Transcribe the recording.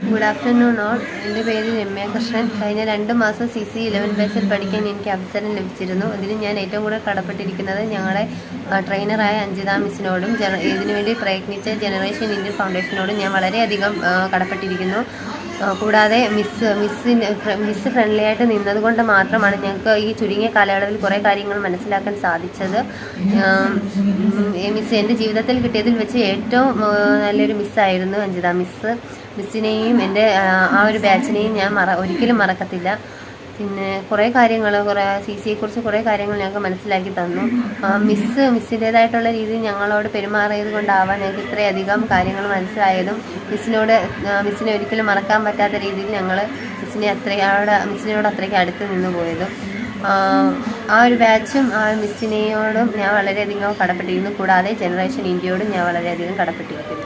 Good afternoon all. എൻ്റെ പേര് രമ്യ കൃഷ്ണൻ. കഴിഞ്ഞ 2 മാസം CC11 ബാച്ചിൽ പഠിക്കാൻ എനിക്ക് അവസരം ലഭിച്ചിരുന്നു. ഇതിന് ഞാൻ ഏറ്റവും കൂടുതൽ കടപ്പെട്ടിരിക്കുന്നത് ഞങ്ങളെ ട്രെയിനറായ അഞ്ജിത മിസ്സിനോടും ഇതിനുവേണ്ടി പ്രയത്നിച്ച ജനറേഷൻ ഇന്ത്യൻ ഫൗണ്ടേഷനോടും ഞാൻ വളരെയധികം കടപ്പെട്ടിരിക്കുന്നു. കൂടാതെ മിസ് ഫ്രണ്ട്ലി ആയിട്ട് നിന്നതുകൊണ്ട് മാത്രമാണ് ഞങ്ങൾക്ക് ഈ ചുരുങ്ങിയ കാലയളവിൽ കുറേ കാര്യങ്ങൾ മനസ്സിലാക്കാൻ സാധിച്ചത്. മിസ് എൻ്റെ ജീവിതത്തിൽ കിട്ടിയതിൽ വെച്ച് ഏറ്റവും നല്ലൊരു മിസ്സായിരുന്നു അഞ്ജിത മിസ്. മിസ്സിനെയും എൻ്റെ ആ ഒരു ബാച്ചിനെയും ഞാൻ ഒരിക്കലും മറക്കത്തില്ല. പിന്നെ കുറേ CCയെക്കുറിച്ച് കുറേ കാര്യങ്ങൾ ഞങ്ങൾക്ക് മനസ്സിലാക്കി തന്നു. മിസ്സിൻ്റേതായിട്ടുള്ള രീതിയിൽ ഞങ്ങളോട് പെരുമാറിയത് കൊണ്ടാവാൻ ഞങ്ങൾക്ക് ഇത്രയധികം കാര്യങ്ങൾ മനസ്സിലായതും മിസ്സിനെ ഒരിക്കലും മറക്കാൻ പറ്റാത്ത രീതിയിൽ ഞങ്ങൾ മിസ്സിനോട് അത്രയ്ക്ക് അടുത്ത് നിന്ന് പോയതും. ആ ഒരു ബാച്ചും ആ മിസ്സിനെയോടും ഞാൻ വളരെയധികം കടപ്പെട്ടിരുന്നു. കൂടാതെ ജനറേഷൻ ഇന്ത്യയോടും ഞാൻ വളരെയധികം കടപ്പെട്ടിരിക്കുന്നു.